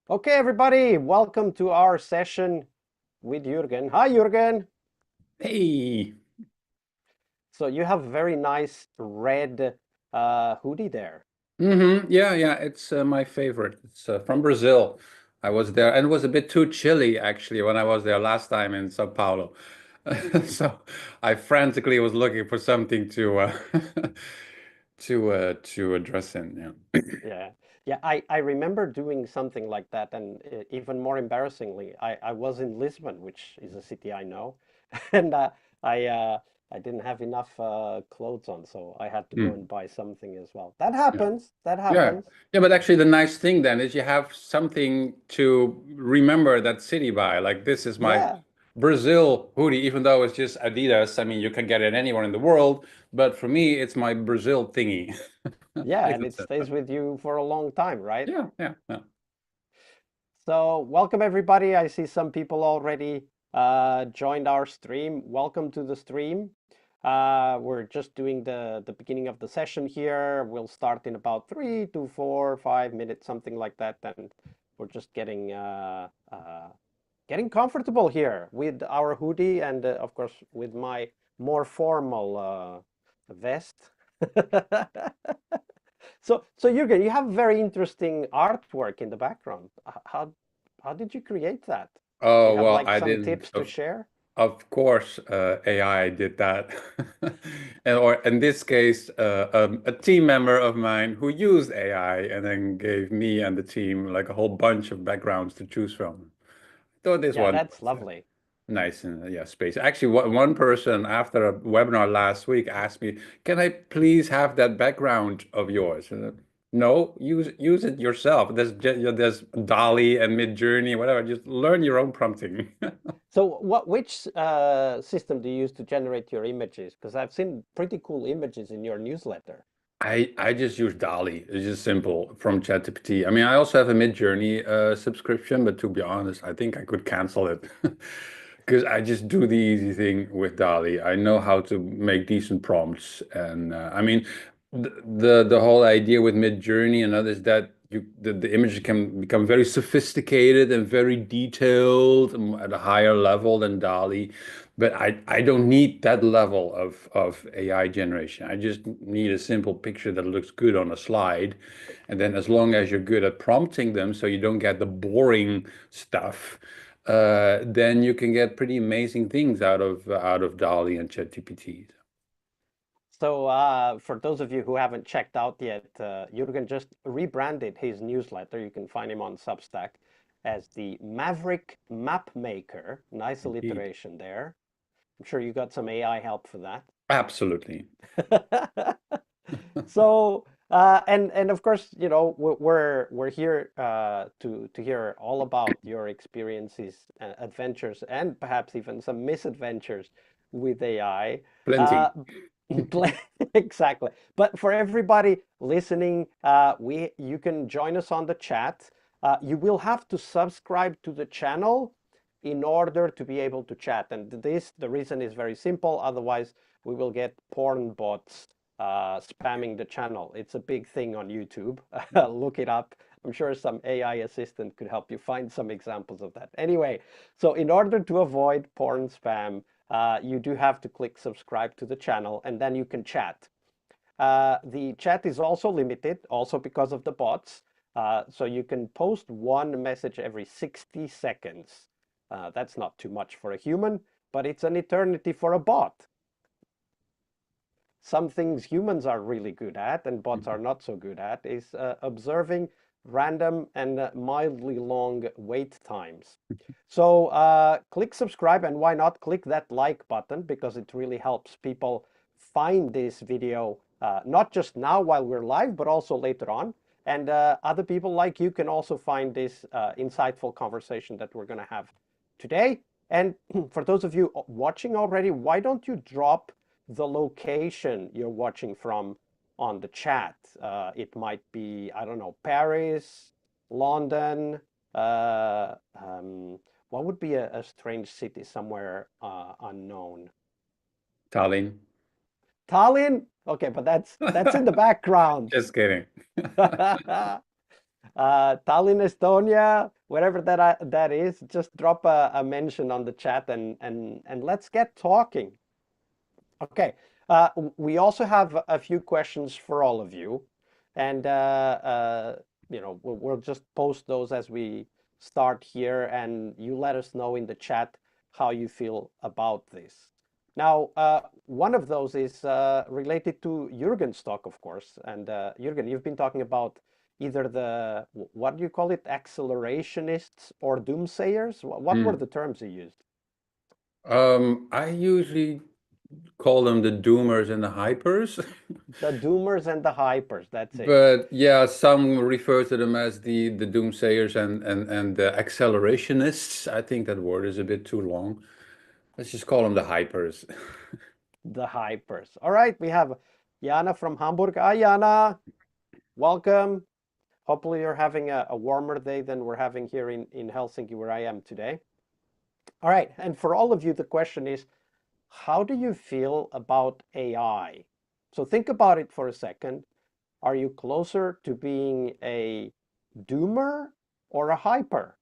Okay, everybody, welcome to our session with Jurgen. Hi, Jurgen. Hey. So you have a very nice red hoodie there. Yeah, it's my favorite. It's from Brazil. I was there, and it was a bit too chilly actually when I was there last time in Sao Paulo. So I frantically was looking for something to to dress in. Yeah. Yeah, yeah. I remember doing something like that, and even more embarrassingly, I was in Lisbon, which is a city I know, and I uh, I didn't have enough clothes on, so I had to go and Mm. buy something as well. That Yeah. happens. That Yeah. happens. Yeah, but actually the nice thing then is you have something to remember that city by. Like this is my Yeah, Brazil hoodie, even though it's just Adidas. I mean, you can get it anywhere in the world, but for me, it's my Brazil thingy. yeah, Makes and no it sense. stays with you for a long time, right? Yeah. So, welcome everybody. I see some people already joined our stream. Welcome to the stream. We're just doing the beginning of the session here. We'll start in about 3 to 4, 5 minutes, something like that. And we're just getting comfortable here with our hoodie and, of course, with my more formal vest. So Jürgen, you have very interesting artwork in the background. How did you create that? Do you Oh, have well, like I some didn't. tips to share? Of course, AI did that. And or in this case, a team member of mine who used AI and then gave me and the team like a whole bunch of backgrounds to choose from. Thought this Yeah, one that's was lovely. nice and yeah, space. Actually, one person after a webinar last week asked me, "Can I please have that background of yours?" And, no, use it yourself. There's Dolly and Midjourney, whatever. Just learn your own prompting. So which system do you use to generate your images? Because I've seen pretty cool images in your newsletter. I just use Dolly. It's just simple from ChatGPT. I mean, I also have a Midjourney subscription, but to be honest, I think I could cancel it because I just do the easy thing with Dolly. I know how to make decent prompts, and I mean, the whole idea with Midjourney and others that the images can become very sophisticated and very detailed at a higher level than Dolly. But I don't need that level of AI generation. I just need a simple picture that looks good on a slide. And then as long as you're good at prompting them so you don't get the boring stuff, then you can get pretty amazing things out of DALL-E and ChatGPT. So for those of you who haven't checked out yet, Jürgen just rebranded his newsletter. You can find him on Substack as the Maverick Map Maker. Nice Indeed. alliteration there. I'm sure you got some AI help for Absolutely. that. So and of course, you know, we're here to hear all about your experiences, adventures, and perhaps even some misadventures with AI. Uh, Plenty. exactly. But for everybody listening, we you can join us on the chat. You will have to subscribe to the channel in order to be able to chat. And the reason is very simple. Otherwise, we will get porn bots spamming the channel. It's a big thing on YouTube. Look it up. I'm sure some AI assistant could help you find some examples of that. Anyway, so in order to avoid porn spam, you do have to click subscribe to the channel and then you can chat. The chat is also limited, also because of the bots. So you can post one message every 60 seconds. That's not too much for a human, but it's an eternity for a bot. Some things humans are really good at and bots are not so good at is observing random and mildly long wait times. So click subscribe, and why not click that like button, because it really helps people find this video, not just now while we're live, but also later on. And other people like you can also find this insightful conversation that we're going to have today. And for those of you watching already, why don't you drop the location you're watching from on the chat? It might be, I don't know, Paris, London. Uh, um, what would be a strange city somewhere unknown? Tallinn. Tallinn? Okay, but that's in the background. Just kidding. Tallinn, Estonia. whatever that is, just drop a mention on the chat and let's get talking. Okay. We also have a few questions for all of you, and we'll just post those as we start here, and you let us know in the chat how you feel about this. Now, one of those is related to Jurgen's talk, of course. And Jurgen, you've been talking about either what do you call it, accelerationists or doomsayers? What were Hmm. the terms you used? I usually call them the doomers and the hypers. The doomers and the hypers, that's it. But yeah, some refer to them as the doomsayers and the accelerationists. I think that word is a bit too long. Let's just call them the hypers. The hypers. All right, we have Jana from Hamburg. Hi, Jana. Welcome. Hopefully you're having a warmer day than we're having here in Helsinki, where I am today. All right, and for all of you, the question is, how do you feel about AI? So think about it for a second. Are you closer to being a doomer or a hyper?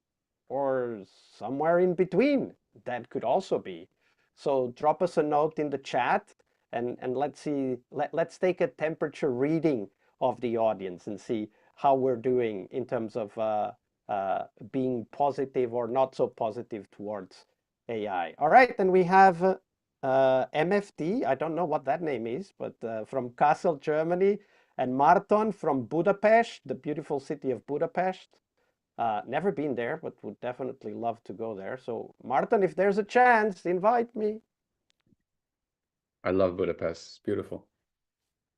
Or somewhere in between? That could also be. So drop us a note in the chat and let's see, let's take a temperature reading of the audience and see how we're doing in terms of being positive or not so positive towards AI. All right, then we have MFD. I don't know what that name is, but from Kassel, Germany, and Marton from Budapest, the beautiful city of Budapest. Never been there, but would definitely love to go there. So, Martin, if there's a chance, invite me. I love Budapest. It's beautiful.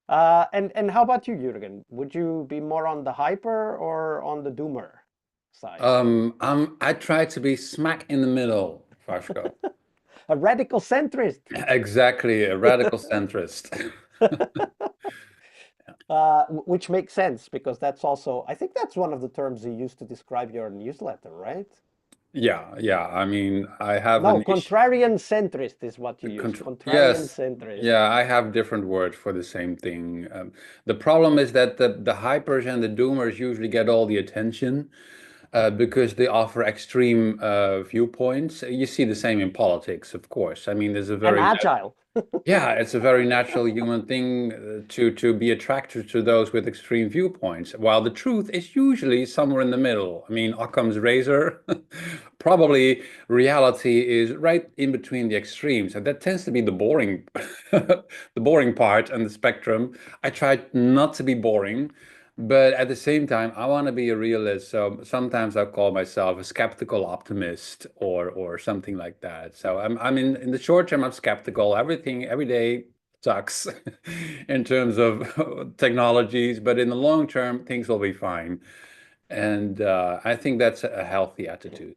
And how about you, Jürgen? Would you be more on the hyper or on the doomer side? I try to be smack in the middle, Vasco. A radical centrist. Exactly, a radical centrist. Which makes sense because that's also, I think that's one of the terms you use to describe your newsletter, right? Yeah, yeah. I mean, I have a No, niche. contrarian centrist is what you use. Control. Contrarian Yes, centrist. yeah. I have different words for the same thing. The problem is that the hypers and the doomers usually get all the attention because they offer extreme viewpoints. You see the same in politics, of course. I mean, there's a And very agile. yeah, it's a very natural human thing to be attracted to those with extreme viewpoints, while the truth is usually somewhere in the middle. I mean, Occam's razor, probably reality is right in between the extremes, and that tends to be the boring, the boring part and the spectrum. I try not to be boring, but at the same time, I want to be a realist. So sometimes I call myself a skeptical optimist or something like that. So I'm in the short term, I'm skeptical. Everything every day sucks in terms of technologies, but in the long term, things will be fine. And I think that's a healthy attitude.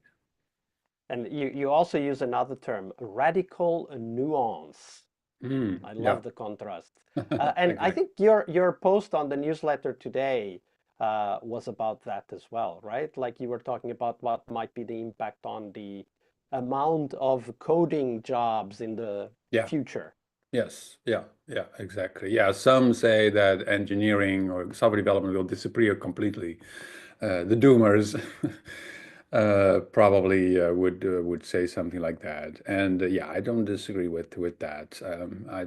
And you also use another term, radical nuance. I Yeah, love the contrast. And I exactly. think your post on the newsletter today was about that as well, right? Like you were talking about what might be the impact on the amount of coding jobs in the Yeah. future. Yes, yeah, yeah, exactly. Yeah, some say that engineering or software development will disappear completely. The doomers probably would say something like that. And yeah, I don't disagree with that.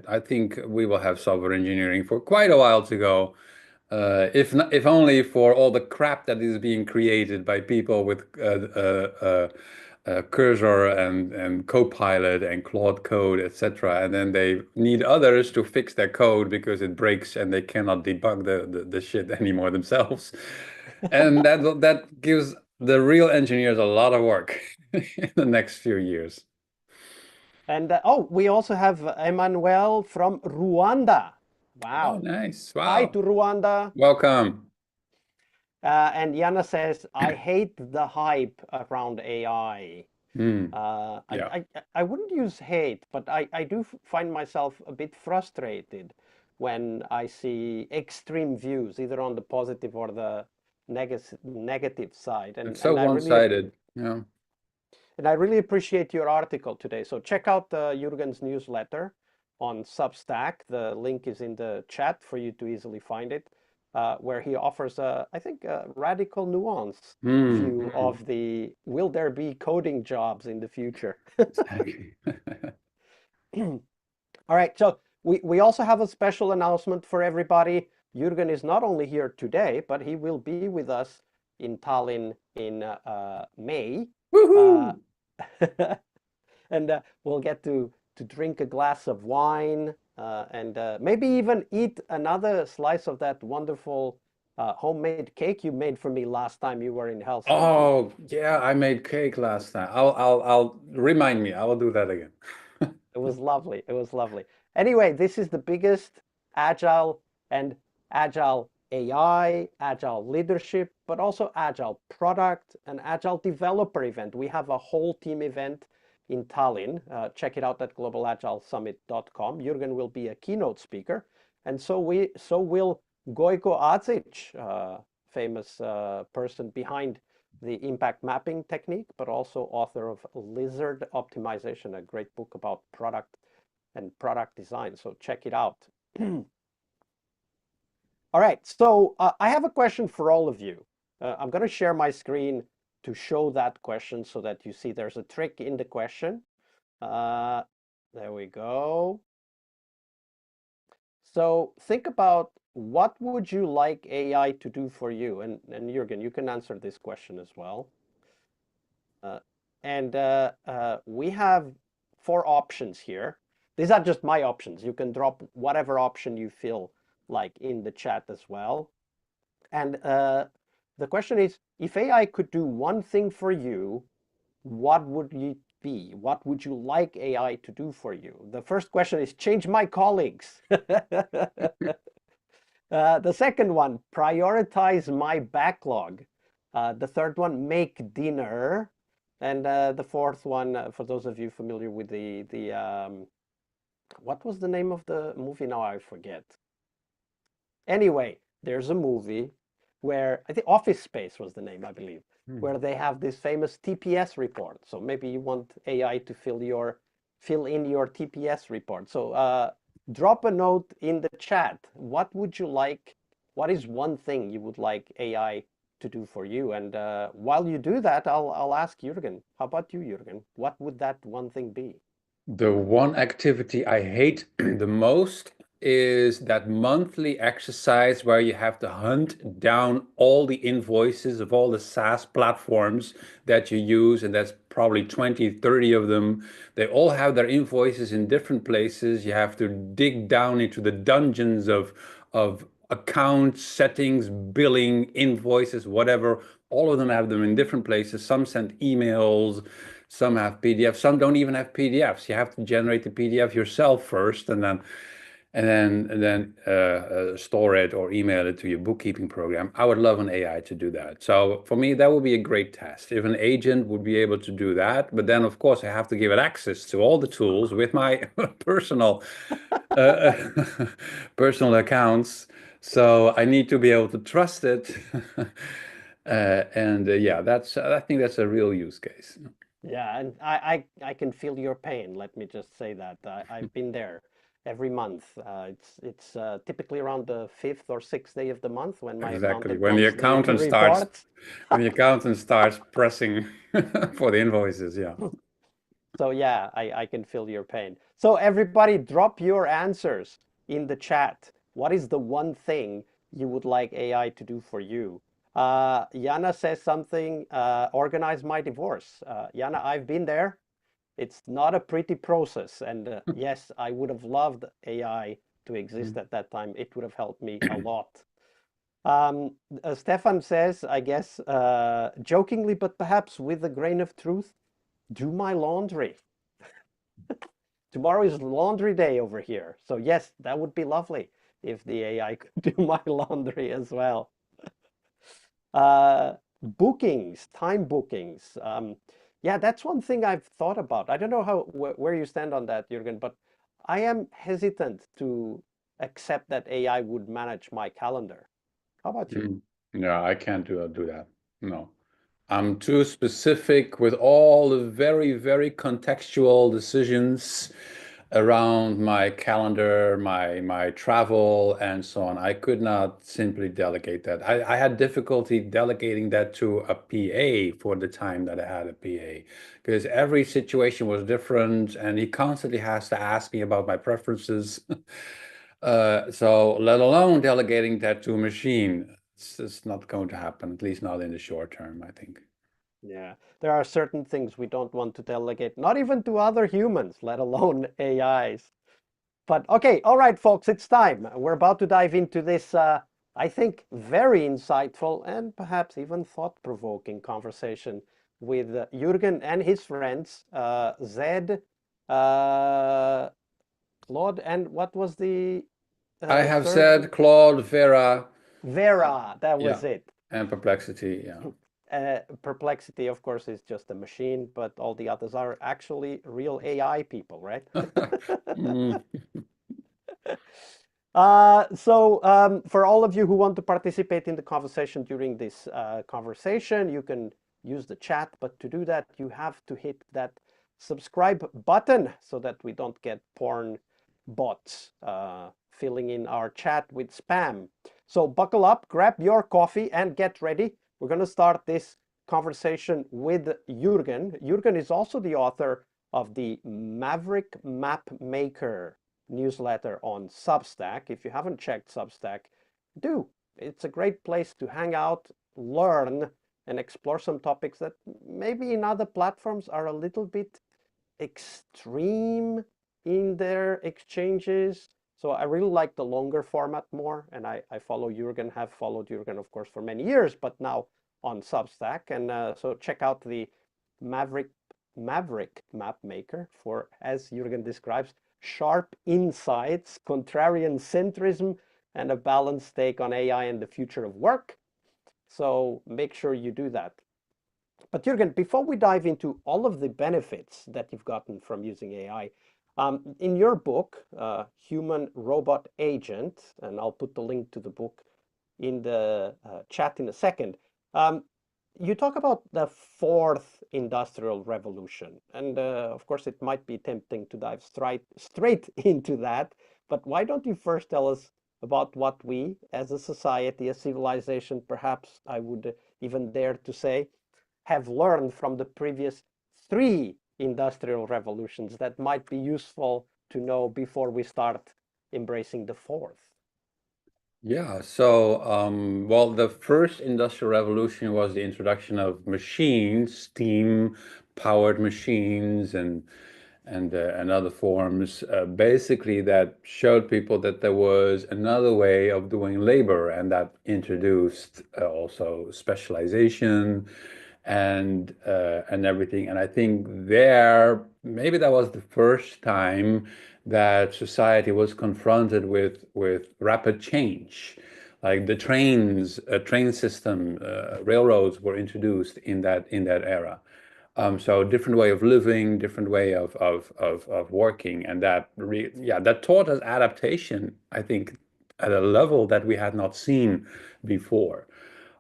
I think we will have software engineering for quite a while to go. If only for all the crap that is being created by people with Cursor and Copilot and Claude Code, etc. And then they need others to fix their code because it breaks and they cannot debug the shit anymore themselves. And that gives the real engineers a lot of work in the next few years. And oh, we also have Emmanuel from Rwanda. Oh, Wow. nice. Hi Wow. to Rwanda. Welcome. And Yana says, I hate the hype around AI. Mm, Uh, I, yeah. I wouldn't use hate, but I do find myself a bit frustrated when I see extreme views, either on the positive or the negative side. It's so I really one-sided. Yeah. and I really appreciate your article today. So check out Jurgen's newsletter on Substack. The link is in the chat for you to easily find it. where he offers I think a radical nuance view Mm. of the will there be coding jobs in the future. Exactly. All right, so we also have a special announcement for everybody. Jurgen is not only here today, but he will be with us in Tallinn in May. Uh, Woohoo! and we'll get to drink a glass of wine and maybe even eat another slice of that wonderful homemade cake you made for me last time you were in Helsinki. Oh, yeah, I made cake last time. I'll remind me. I will do that again. It was lovely. It was lovely. Anyway, this is the biggest agile and agile AI, agile leadership, but also agile product and agile developer event. We have a whole team event in Tallinn. Check it out at globalagilesummit.com. Jürgen will be a keynote speaker, and so will Goiko Adzic, famous person behind the impact mapping technique, but also author of Lizard Optimization, a great book about product and product design. So check it out. All right, so I have a question for all of you. I'm going to share my screen to show that question so that you see there's a trick in the question. Uh, there we go. So think about what would you like AI to do for you? And Jürgen, you can answer this question as well. Uh, and we have 4 options here. These are just my options. You can drop whatever option you feel like in the chat as well. And the question is, if AI could do one thing for you, what would it be? What would you like AI to do for you? The first question is change my colleagues. The second one, prioritize my backlog. The third one, make dinner. And the fourth one, for those of you familiar with the what was the name of the movie? Now I forget. Anyway, there's a movie where I think Office Space was the name, I believe, Hmm. where they have this famous TPS report. So maybe you want AI to fill in your TPS report. So drop a note in the chat. What would you like? What is one thing you would like AI to do for you? And while you do that, I'll ask Jürgen. How about you, Jürgen? What would that one thing be? The one activity I hate the most is that monthly exercise where you have to hunt down all the invoices of all the SaaS platforms that you use, and that's probably 20, 30 of them. They all have their invoices in different places. You have to dig down into the dungeons of accounts, settings, billing, invoices, whatever. All of them have them in different places. Some send emails. Some have PDFs, some don't even have PDFs. You have to generate the PDF yourself first, and then store it or email it to your bookkeeping program. I would love an AI to do that. So for me, that would be a great test. If an agent would be able to do that, but then of course I have to give it access to all the tools with my personal uh, personal accounts. So I need to be able to trust it. And yeah, I think that's a real use case. Yeah, and I can feel your pain. Let me just say that I've been there every month. It's typically around the fifth or sixth day of the month when my Exactly. accountant wants the reports. When the accountant starts pressing for the invoices, yeah. So yeah, I can feel your pain. So everybody, drop your answers in the chat. What is the one thing you would like AI to do for you? Yana says something, organize my divorce. Yana, I've been there. It's not a pretty process. And yes, I would have loved AI to exist at that time. It would have helped me a lot. Stefan says, I guess, jokingly, but perhaps with a grain of truth, do my laundry. Tomorrow is laundry day over here. So yes, that would be lovely if the AI could do my laundry as well. Bookings, time bookings. Yeah, that's one thing I've thought about. I don't know where you stand on that, Jürgen, but I am hesitant to accept that AI would manage my calendar. How about you? Mm. Yeah, I can't do that. No. I'm too specific with all the very, very contextual decisions. around my calendar, my travel, and so on. I could not simply delegate that. I had difficulty delegating that to a PA for the time that I had a PA, because every situation was different, and he constantly has to ask me about my preferences. So let alone delegating that to a machine, it's not going to happen, at least not in the short term, I think. Yeah, there are certain things we don't want to delegate, not even to other humans, let alone AIs. But okay, all right, folks, it's time. We're about to dive into this, I think, very insightful and perhaps even thought-provoking conversation with Jurgen and his friends, Zed, uh, Claude, and what was the I have third one? said Claude, Vera, Vera, that yeah, was it. and Perplexity, yeah. Perplexity, of course, is just a machine, but all the others are actually real AI people, right? Mm. For all of you who want to participate in the conversation during this conversation, you can use the chat, but to do that, you have to hit that subscribe button so that we don't get porn bots filling in our chat with spam. So buckle up, grab your coffee, and get ready. We're going to start this conversation with Jurgen. Jurgen is also the author of the Maverick Map Maker newsletter on Substack. If you haven't checked Substack, do. It's a great place to hang out, learn, and explore some topics that maybe in other platforms are a little bit extreme in their exchanges. So I really like the longer format more, and I follow Jurgen, have followed Jurgen, of course, for many years, but now on Substack. And so check out the Maverick Map Maker for, as Jurgen describes, sharp insights, contrarian centrism, and a balanced take on AI and the future of work. So make sure you do that. But Jürgen, before we dive into all of the benefits that you've gotten from using AI, in your book, Human Robot Agent, and I'll put the link to the book in the chat in a second, um, you talk about the fourth industrial revolution. And of course, it might be tempting to dive straight into that. But why don't you first tell us about what we, as a society, a civilization, perhaps I would even dare to say, have learned from the previous three industrial revolutions that might be useful to know before we start embracing the fourth? Yeah, so well, the first industrial revolution was the introduction of machines, steam-powered machines, and other forms, basically that showed people that there was another way of doing labor, and that introduced also specialization and everything. And I think there maybe that was the first time that society was confronted with rapid change. Like the train system, railroads were introduced in that era. So different way of living, different way of working, and that taught us adaptation, I think, at a level that we had not seen before.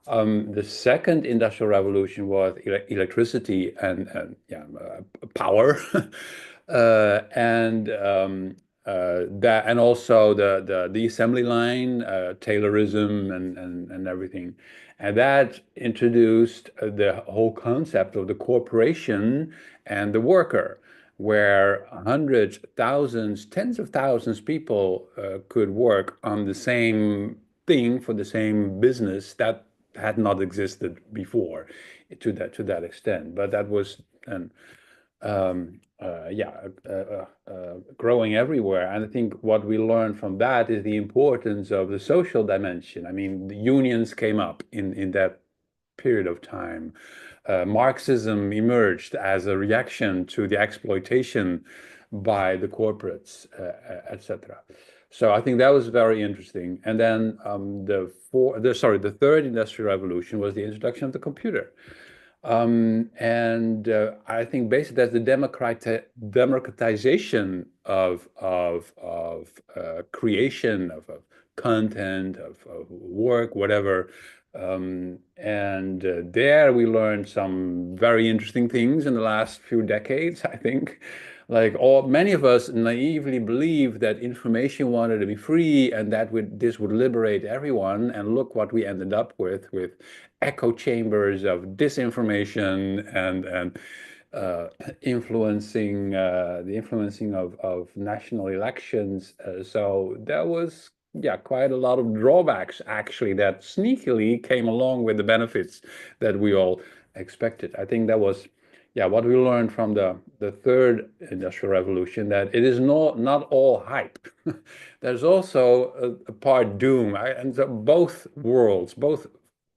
The second industrial revolution was electricity and power, and also the assembly line, Taylorism and everything, and that introduced the whole concept of the corporation and the worker, where hundreds, thousands, tens of thousands people could work on the same thing for the same business that had not existed before to that extent. But that was growing everywhere. And I think what we learned from that is the importance of the social dimension. I mean, the unions came up in that period of time. Marxism emerged as a reaction to the exploitation by the corporates, etc. So I think that was very interesting. And then the third industrial revolution was the introduction of the computer. And I think basically that's the democratization of creation of content of work, whatever. And there we learned some very interesting things in the last few decades, I think. Like all many of us naively believed that information wanted to be free and that this would liberate everyone. And look what we ended up with echo chambers of disinformation and uh, influencing the influencing of national elections. So there was, yeah, quite a lot of drawbacks actually that sneakily came along with the benefits that we all expected. I think that was, yeah, what we learned from the third industrial revolution, that it is not all hype. There's also a part doom, and so both worlds, both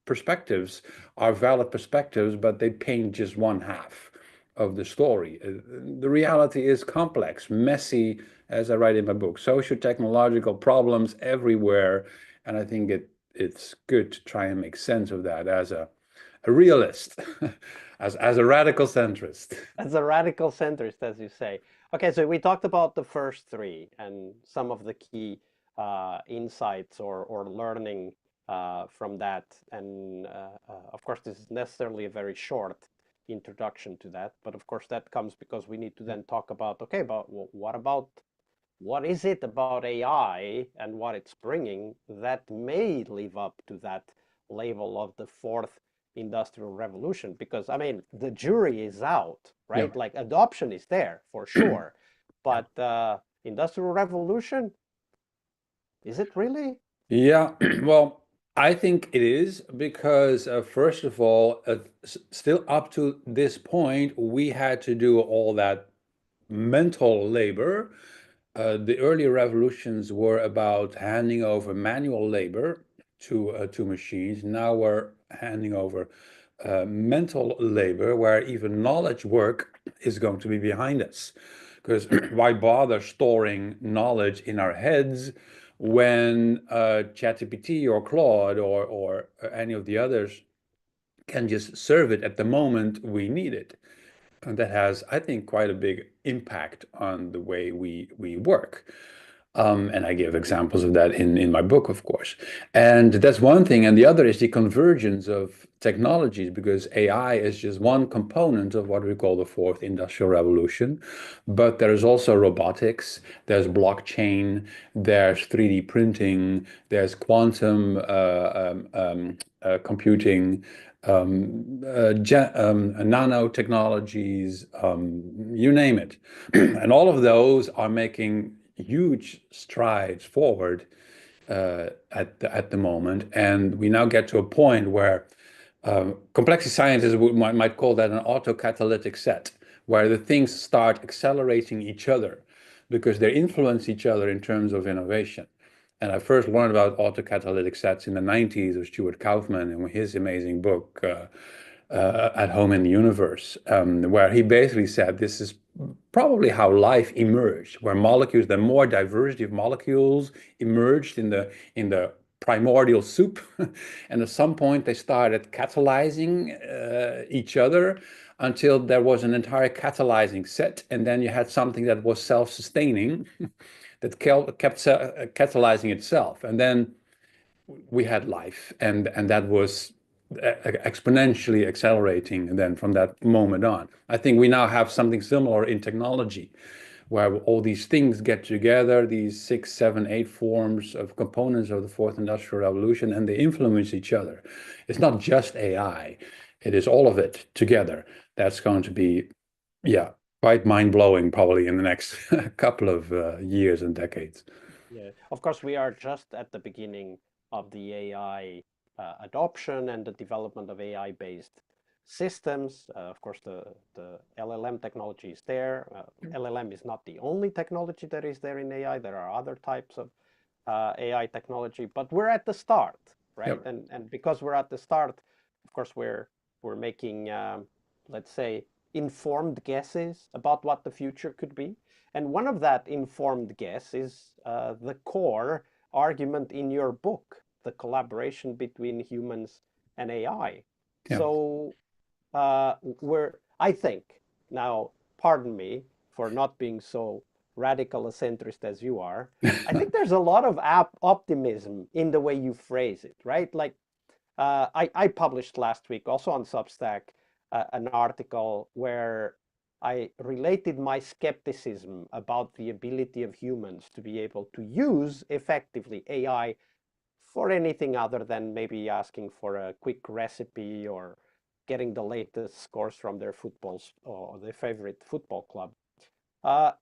perspectives are valid perspectives, but they paint just one half of the story. The reality is complex, messy, as I write in my book, socio-technological problems everywhere, and I think it's good to try and make sense of that as a realist, as a radical centrist. As a radical centrist, as you say. Okay, so we talked about the first three and some of the key insights or learning from that. And of course, this is necessarily a very short introduction to that. But of course, that comes because we need to then talk about, okay, but what is it about AI and what it's bringing that may live up to that label of the fourth industrial revolution? Because I mean, the jury is out, Yeah. right? Like adoption is there for sure, Yeah. but industrial revolution, is it really? Yeah, well, I think it is because, first of all, still up to this point, we had to do all that mental labor. The earlier revolutions were about handing over manual labor to machines. Now we're handing over mental labor, where even knowledge work is going to be behind us. Because why bother storing knowledge in our heads when ChatGPT or Claude or any of the others can just serve it at the moment we need it? And that has, I think, quite a big impact on the way we work. And I give examples of that in my book, of course. And that's one thing. And the other is the convergence of technologies, because AI is just one component of what we call the fourth industrial revolution. But there's also robotics, there's blockchain, there's 3D printing, there's quantum computing, nanotechnologies, you name it. And all of those are making huge strides forward at the moment. And we now get to a point where complexity scientists might call that an autocatalytic set, where the things start accelerating each other because they influence each other in terms of innovation. And I first learned about autocatalytic sets in the 90s with Stuart Kauffman in his amazing book, At Home in the Universe, where he basically said this is probably how life emerged, where molecules, the more diversity of molecules emerged in the primordial soup, and at some point they started catalyzing each other until there was an entire catalyzing set, and then you had something that was self-sustaining that kept catalyzing itself, and then we had life, and that was exponentially accelerating. And then from that moment on, I think we now have something similar in technology, where all these things get together, these 6, 7, 8 forms of components of the fourth industrial revolution, and they influence each other. It's not just AI, it is all of it together. That's going to be, yeah, quite mind-blowing probably in the next couple of years and decades. Yeah, of course, we are just at the beginning of the AI adoption and the development of AI-based systems. Of course, the LLM technology is there. LLM is not the only technology that is there in AI. There are other types of AI technology, but we're at the start, right? Yep. And because we're at the start, of course, we're making let's say informed guesses about what the future could be. And one of that informed guess is the core argument in your book, the collaboration between humans and AI. Yeah. So I think, now, pardon me for not being so radical a centrist as you are, I think there's a lot of optimism in the way you phrase it, right? Like I published last week also on Substack an article where I related my skepticism about the ability of humans to be able to use effectively AI for anything other than maybe asking for a quick recipe or getting the latest scores from their footballs or their favorite football club.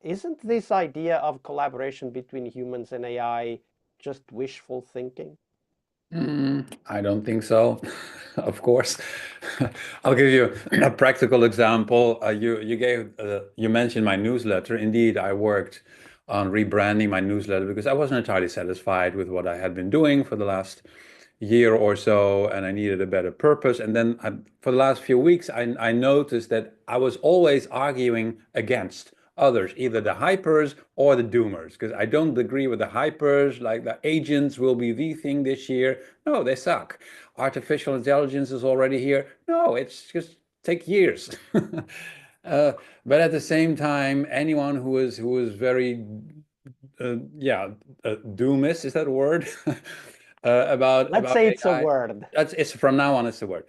Isn't this idea of collaboration between humans and AI just wishful thinking? I don't think so. Of course. I'll give you a practical example. You mentioned my newsletter. Indeed, I worked on rebranding my newsletter because I wasn't entirely satisfied with what I had been doing for the last year or so, and I needed a better purpose. And then for the last few weeks, I noticed that I was always arguing against others, either the hypers or the doomers, because I don't agree with the hypers, like the agents will be the thing this year. No, they suck. Artificial intelligence is already here. No, it's just take years. But at the same time, anyone who is very doomist, is that a word? Let's About say it's a AI. word. It's from now on, it's a word.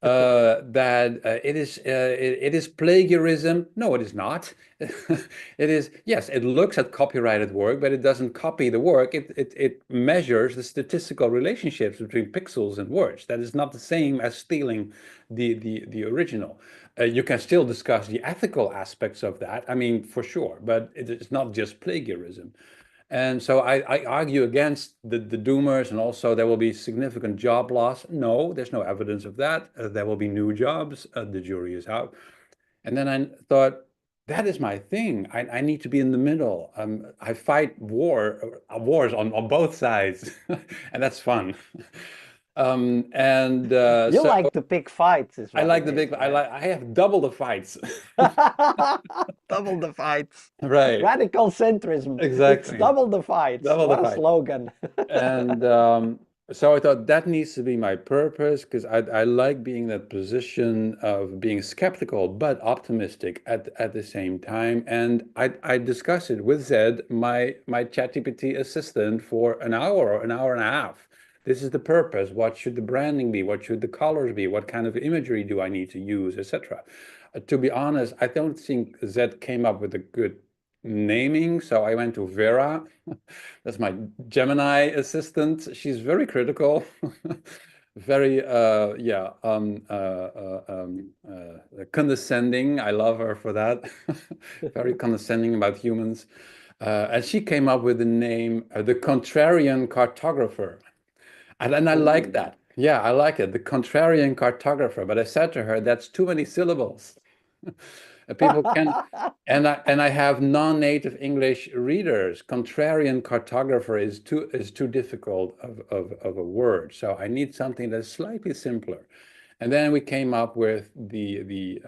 That it is plagiarism. No, it is not. It is, yes, it looks at copyrighted work, but it doesn't copy the work. It measures the statistical relationships between pixels and words. That is not the same as stealing the original. You can still discuss the ethical aspects of that. I mean, for sure, but it is not just plagiarism. And so I argue against the doomers, and also there will be significant job loss. No, there's no evidence of that. There will be new jobs. The jury is out. And then I thought, that is my thing. I need to be in the middle. I fight wars on both sides, and that's fun. And You so like to pick fights, is I what like it the is, big. right? I have double the fights. Double the fights. Right. Radical centrism. It's Exactly. double the fights. Double the What a fight. slogan. And so I thought that needs to be my purpose, because I like being in that position of being skeptical but optimistic at the same time. And I discussed it with Zed, my ChatGPT assistant, for an hour or an hour and a half. This is the purpose. What should the branding be? What should the colors be? What kind of imagery do I need to use, etc. To be honest, I don't think Zed came up with a good naming, so I went to Vera. That's my Gemini assistant. She's very critical, very condescending. I love her for that. Very condescending about humans. And she came up with the name, the contrarian cartographer. And I like Ooh. that. Yeah, I like it. The contrarian cartographer. But I said to her, that's too many syllables. People can, and I have non-native English readers. Contrarian cartographer is too difficult of a word. So I need something that's slightly simpler. And then we came up with the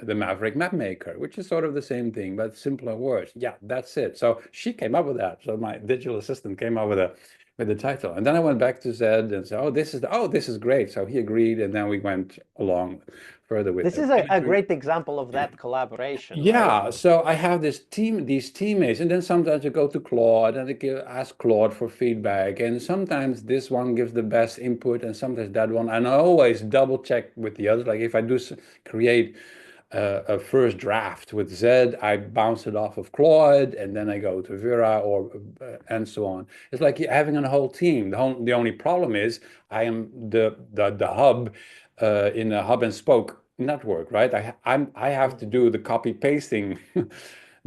Maverick Map Maker, which is sort of the same thing, but simpler words. Yeah, that's it. So she came up with that. So my digital assistant came up with the title. And then I went back to Zed and said, this is great. So he agreed, and then we went along further with This the is a imagery. great example of that collaboration, right? Yeah, so I have these teammates, and then sometimes I go to Claude and ask Claude for feedback, and sometimes this one gives the best input, and sometimes that one, and I always double check with the others. Like if I do create a first draft with Zed, I bounce it off of Claude, and then I go to Vera or and so on. It's like having a whole team. The only problem is I am the hub in a hub and spoke network, right? I have to do the copy pasting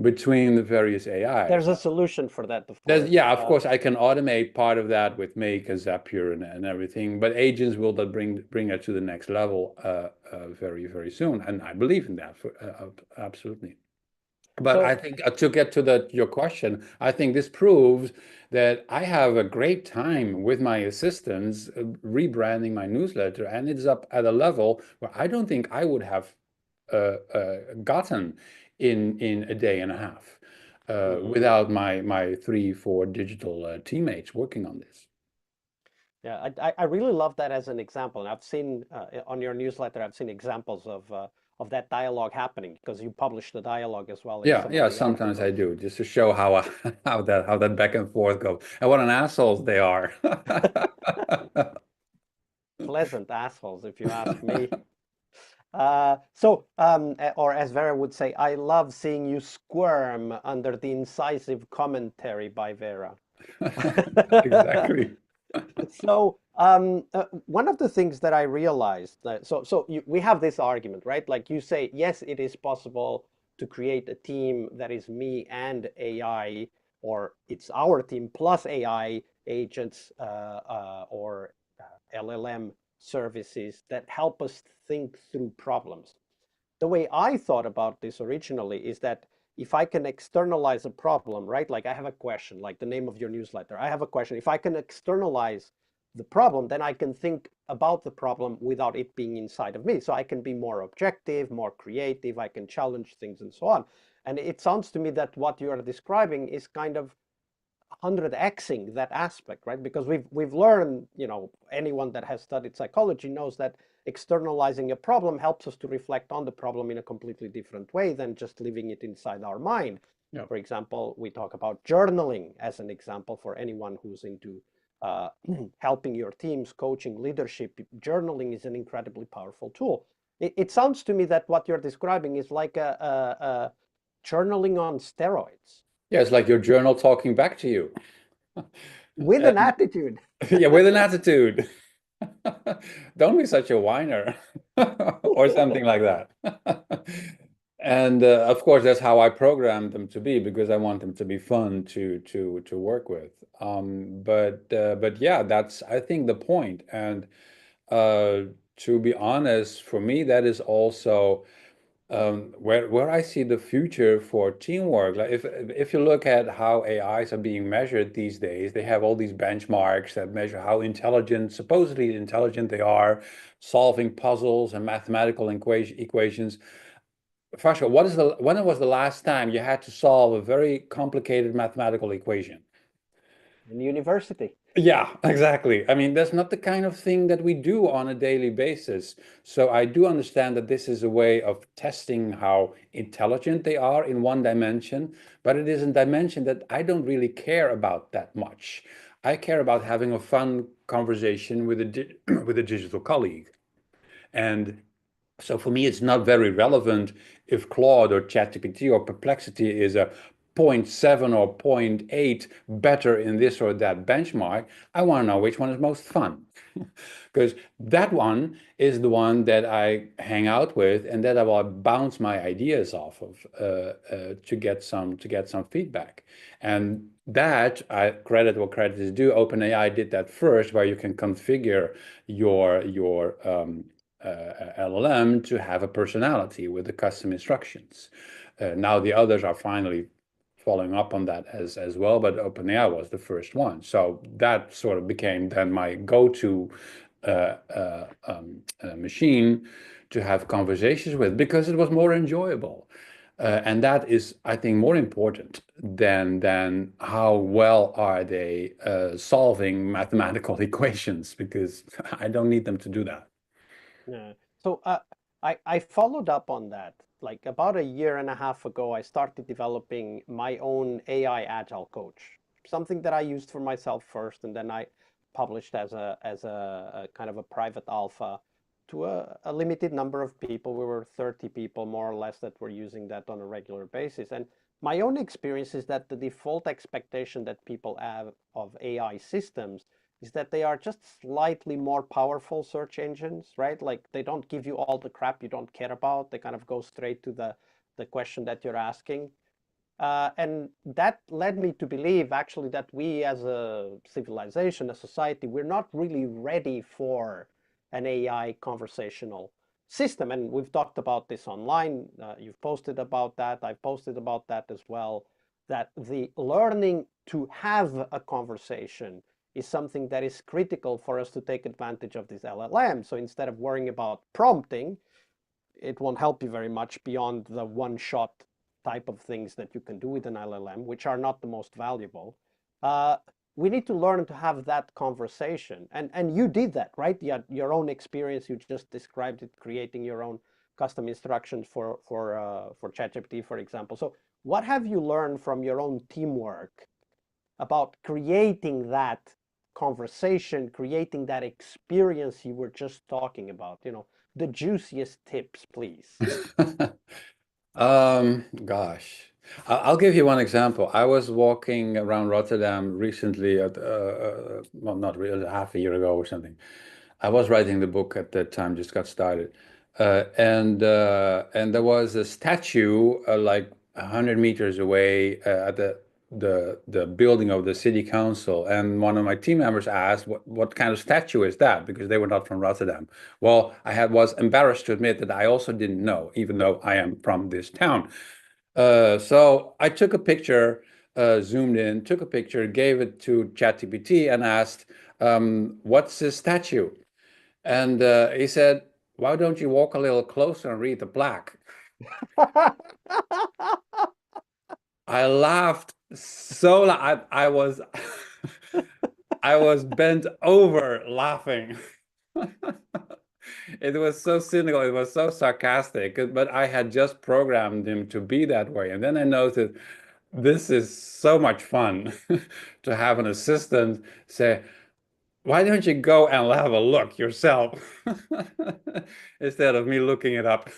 between the various There's AIs. a solution for that, of There's, course. yeah, of course, I can automate part of that with Make and Zapier and everything, but agents will that bring it to the next level very, very soon. And I believe in that absolutely. But I So think to get to your question, I think this proves that I have a great time with my assistants rebranding my newsletter, and it's up at a level where I don't think I would have gotten in a day and a half mhm. without my 3, 4 digital teammates working on this. Yeah, I really love that as an example. And I've seen on your newsletter, I've seen examples of that dialogue happening because you publish the dialogue as well in Yeah, some of yeah, the sometimes I articles. do, just to show how how that back and forth goes and what an assholes they are. Pleasant assholes, if you ask me. Or as Vera would say, I love seeing you squirm under the incisive commentary by Vera. Exactly. So, one of the things that I realized that we have this argument, right? Like you say, yes, it is possible to create a team that is me and AI, or it's our team plus AI agents or LLM services that help us think through problems. The way I thought about this originally is that if I can externalize a problem, right? Like I have a question, like the name of your newsletter. I have a question. If I can externalize the problem, then I can think about the problem without it being inside of me. So I can be more objective, more creative, I can challenge things and so on. And it sounds to me that what you are describing is kind of 100xing that aspect, right? Because we've learned, anyone that has studied psychology knows that externalizing a problem helps us to reflect on the problem in a completely different way than just leaving it inside our mind. Yeah. For example, we talk about journaling as an example for anyone who's into uh, helping your teams, coaching, leadership. Journaling is an incredibly powerful tool. It sounds to me that what you're describing is like a journaling on steroids Yeah, it's like your journal talking back to you. with an And attitude. yeah, with an attitude. Don't be such a whiner or something like that. And of course, that's how I programmed them to be because I want them to be fun to work with. But yeah, that's I think the point. And uh, to be honest, for me, that is also where I see the future for teamwork. Like if you look at how AIs are being measured these days, they have all these benchmarks that measure how intelligent, supposedly intelligent they are, solving puzzles and mathematical equations. First of all, when was the last time you had to solve a very complicated mathematical equation? In university. Yeah, exactly. I mean, that's not the kind of thing that we do on a daily basis. So I do understand that this is a way of testing how intelligent they are in one dimension, but it is a dimension that I don't really care about that much. I care about having a fun conversation with with a digital colleague. And so for me, it's not very relevant if Claude or ChatGPT or Perplexity is a zero point 0.7 or zero point 0.8 better in this or that benchmark. I want to know which one is most fun. Because that one is the one that I hang out with and that I will bounce my ideas off of to get some feedback. And that I credit what credit is due. OpenAI did that first, where you can configure your LLM to have a personality with the custom instructions. Now the others are finally following up on that as well, but OpenAI was the first one. So that sort of became then my go-to machine to have conversations with because it was more enjoyable. And that is, I think, more important than how well are they solving mathematical equations, because I don't need them to do that. Yeah. So I followed up on that. Like about a year and a half ago, I started developing my own AI agile coach, something that I used for myself first, and then I published as a kind of a private alpha to a limited number of people. We were 30 people more or less that were using that on a regular basis. And my own experience is that the default expectation that people have of AI systems is that they are just slightly more powerful search engines, right? Like they don't give you all the crap you don't care about. They kind of go straight to the question that you're asking. And that led me to believe actually that we as a civilization, a society, we're not really ready for an AI conversational system. And we've talked about this online. You've posted about that. I've posted about that as well. That the learning to have a conversation is something that is critical for us to take advantage of this LLM. So instead of worrying about prompting, it won't help you very much beyond the one-shot type of things that you can do with an LLM, which are not the most valuable. Uh, we need to learn to have that conversation, and you did that, right? You had your own experience. You just described it, creating your own custom instructions for ChatGPT, for example. So, what have you learned from your own teamwork about creating that conversation, creating that experience you were just talking about? the juiciest tips, please. Gosh, I'll give you one example. I was walking around Rotterdam recently well, not really, half a year ago or something. I was writing the book at that time, just got started. And there was a statue like 100 meters away at the building of the city council. And one of my team members asked, what kind of statue is that? Because they were not from Rotterdam. Well, was embarrassed to admit that I also didn't know, even though I am from this town. So I took a picture, zoomed in, took a picture, gave it to ChatGPT and asked, what's this statue? And he said, why don't you walk a little closer and read the plaque? I laughed so I was I was bent over laughing. It was so cynical, it was so sarcastic, but I had just programmed him to be that way. And then I noticed this is so much fun to have an assistant say, why don't you go and have a look yourself instead of me looking it up?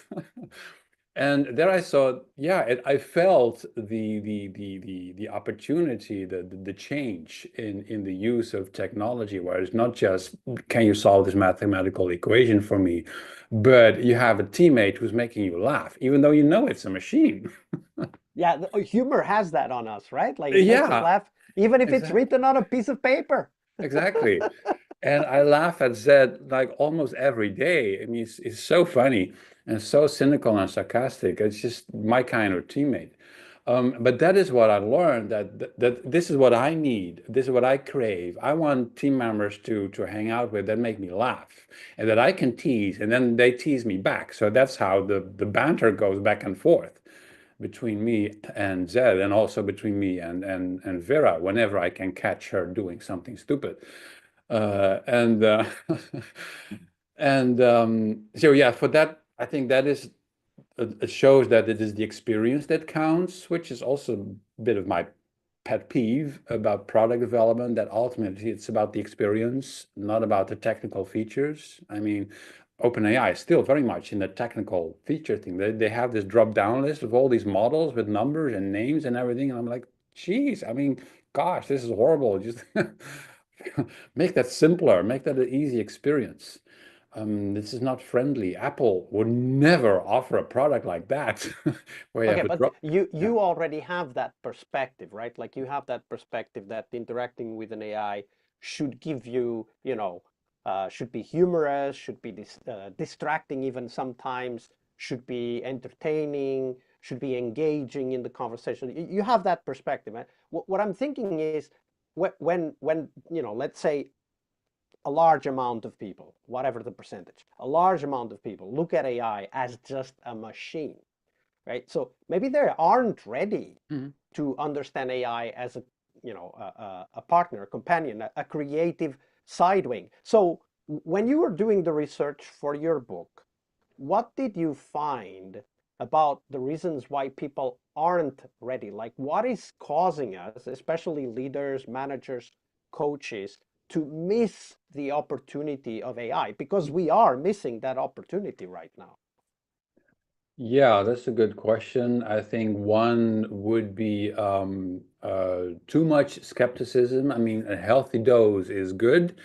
And there I saw, yeah, I felt the opportunity, the change in the use of technology, where it's not just can you solve this mathematical equation for me, but you have a teammate who's making you laugh, even though you know it's a machine. Yeah, humor has that on us, right? Like it makes us Yeah, laugh, even if it's exactly. written on a piece of paper. Exactly. And I laugh at Zed like almost every day. I mean, it's so funny and so cynical and sarcastic. It's just my kind of teammate. But that is what I learned that this is what I need. This is what I crave. I want team members to hang out with that make me laugh and that I can tease, and then they tease me back. So that's how the banter goes back and forth between me and Zed, and also between me and Vera whenever I can catch her doing something stupid. And and so yeah, for that, I think that is it shows that it is the experience that counts, which is also a bit of my pet peeve about product development, that ultimately it's about the experience, not about the technical features. I mean, OpenAI is still very much in the technical feature thing. They have this drop down list of all these models with numbers and names and everything. And I'm like, geez, I mean, gosh, this is horrible. Just make that simpler, make that an easy experience. This is not friendly. Apple would never offer a product like that where you Okay, have a but drop. you Yeah. you already have that perspective, right? Like you have that perspective that interacting with an AI should give you, should be humorous, should be distracting even sometimes, should be entertaining, should be engaging in the conversation. You have that perspective, right? What I'm thinking is when let's say a large amount of people, whatever the percentage, a large amount of people look at AI as just a machine, right? So maybe they aren't ready Mhm. to understand AI as a partner, a companion, a creative side wing. So when you were doing the research for your book, what did you find about the reasons why people aren't ready? Like what is causing us, especially leaders, managers, coaches, to miss the opportunity of AI? Because we are missing that opportunity right now. Yeah, that's a good question. I think one would be too much skepticism. I mean, a healthy dose is good,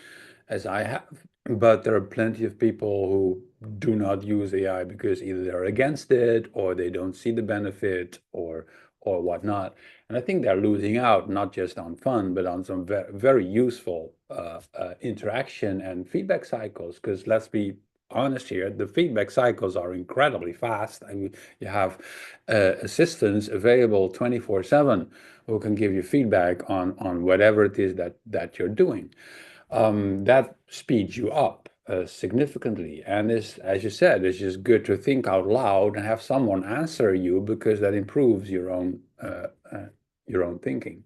as I have, but there are plenty of people who do not use AI because either they're against it or they don't see the benefit or whatnot. And I think they're losing out not just on fun, but on some very useful interaction and feedback cycles. Because let's be honest here, the feedback cycles are incredibly fast. I mean, you have assistants available 24/7 who can give you feedback on whatever it is that you're doing. That speeds you up significantly. And is, as you said, it's just good to think out loud and have someone answer you because that improves your own thinking.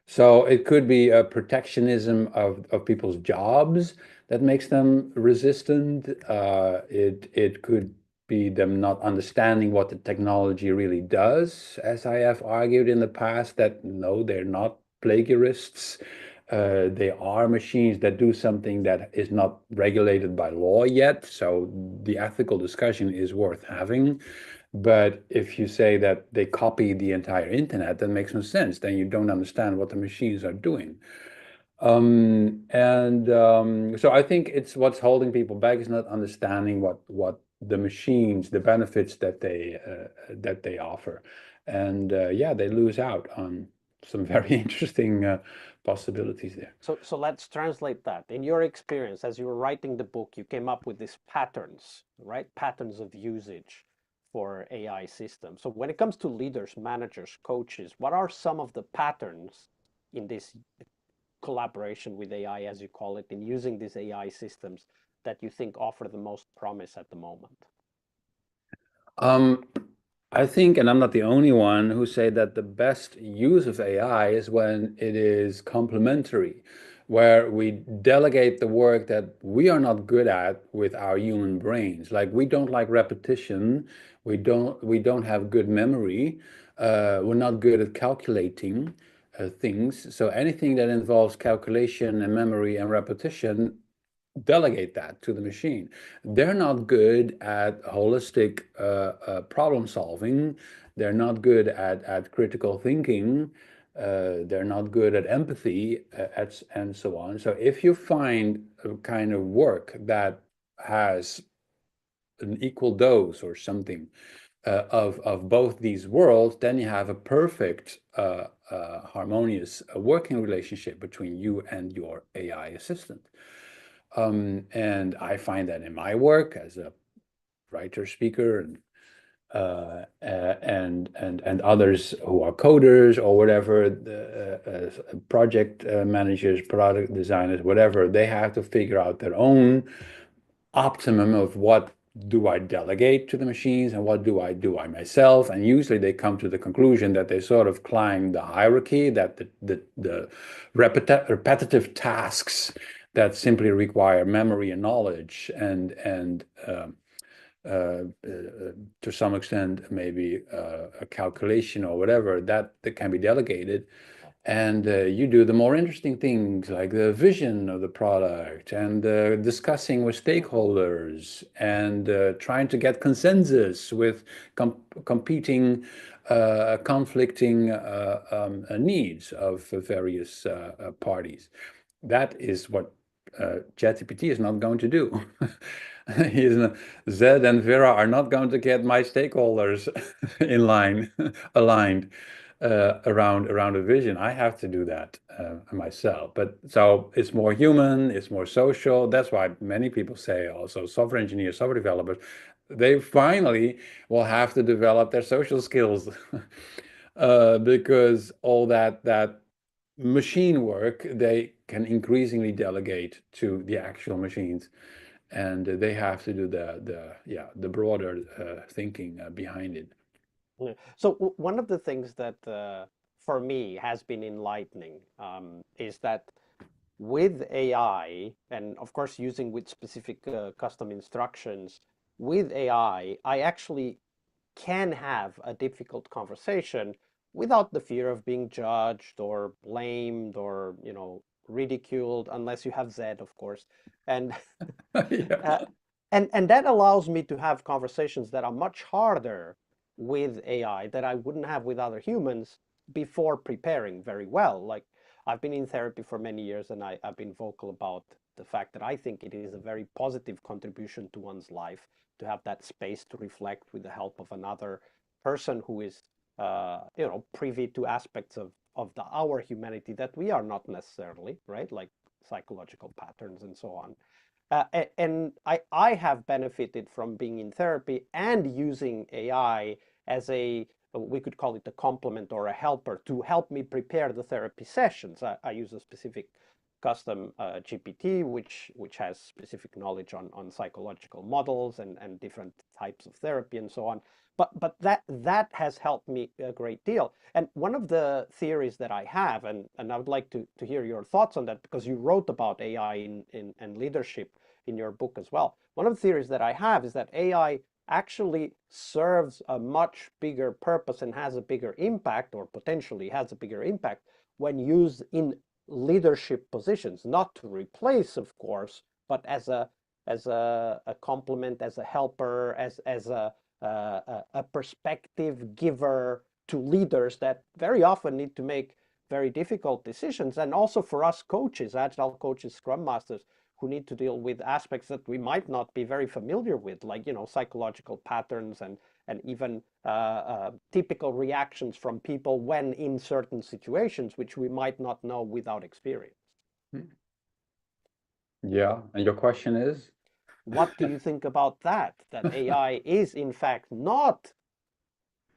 So it could be a protectionism of people's jobs that makes them resistant. It could be them not understanding what the technology really does, as I have argued in the past, that no, they're not plagiarists. They are machines that do something that is not regulated by law yet, so the ethical discussion is worth having. But if you say that they copy the entire internet, that makes no sense. Then you don't understand what the machines are doing. So I think it's what's holding people back is not understanding what the machines, the benefits that they offer, and yeah, they lose out on some very interesting possibilities there. So let's translate that. In your experience, as you were writing the book, you came up with these patterns, right? Patterns of usage for AI systems. So when it comes to leaders, managers, coaches, what are some of the patterns in this collaboration with AI, as you call it, in using these AI systems that you think offer the most promise at the moment? Um, I think, and I'm not the only one who say that the best use of AI is when it is complementary, where we delegate the work that we are not good at with our human brains. Like we don't like repetition, we don't have good memory, we're not good at calculating things. So anything that involves calculation and memory and repetition, delegate that to the machine. They're not good at holistic problem solving. They're not good at critical thinking. They're not good at empathy, and so on. So if you find a kind of work that has an equal dose or something of both these worlds, then you have a perfect harmonious working relationship between you and your AI assistant. And I find that in my work as a writer, speaker, and others who are coders or whatever, the project managers, product designers, whatever, they have to figure out their own optimum of what do I delegate to the machines and what do I do I myself. And usually they come to the conclusion that they sort of climb the hierarchy, that the repetitive tasks that simply require memory and knowledge and to some extent maybe a calculation or whatever that can be delegated, and you do the more interesting things like the vision of the product and discussing with stakeholders and trying to get consensus with competing, conflicting needs of various parties. That is what ChatGPT is not going to do. Zed and Vera are not going to get my stakeholders in line, aligned around a vision. I have to do that myself. But so it's more human, it's more social. That's why many people say also software engineers, software developers, they finally will have to develop their social skills because all that machine work they can increasingly delegate to the actual machines, and they have to do the broader thinking behind it. Yeah. So one of the things that for me has been enlightening is that with AI, and of course using with specific custom instructions, with AI, I actually can have a difficult conversation without the fear of being judged or blamed or, ridiculed, unless you have Zed, of course. And uh, Yeah. and that allows me to have conversations that are much harder with AI that I wouldn't have with other humans before preparing very well. Like I've been in therapy for many years and I've been vocal about the fact that I think it is a very positive contribution to one's life to have that space to reflect with the help of another person who is privy to aspects of our humanity that we are not necessarily, right? Like psychological patterns and so on. And I have benefited from being in therapy and using AI as we could call it a complement or a helper to help me prepare the therapy sessions. I use a specific custom GPT, which has specific knowledge on psychological models and different types of therapy and so on. But that has helped me a great deal. And one of the theories that I have, and I would like to hear your thoughts on that because you wrote about AI and leadership in your book as well. One of the theories that I have is that AI actually serves a much bigger purpose and has a bigger impact, or potentially has a bigger impact when used in leadership positions, not to replace, of course, but as a complement, as a helper, as a perspective giver to leaders that very often need to make very difficult decisions. And also for us coaches, agile coaches, scrum masters, who need to deal with aspects that we might not be very familiar with, like, psychological patterns and even typical reactions from people when in certain situations, which we might not know without experience. Yeah, and your question is? What do you think about that? That AI is in fact not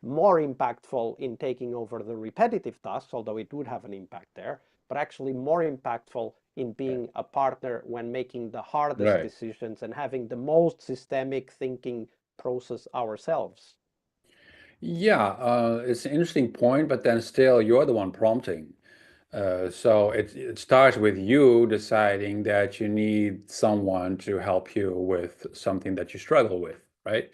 more impactful in taking over the repetitive tasks, although it would have an impact there, but actually more impactful in being a partner when making the hardest Right. decisions and having the most systemic thinking process ourselves. Yeah, it's an interesting point, but then still you're the one prompting. So it starts with you deciding that you need someone to help you with something that you struggle with, right?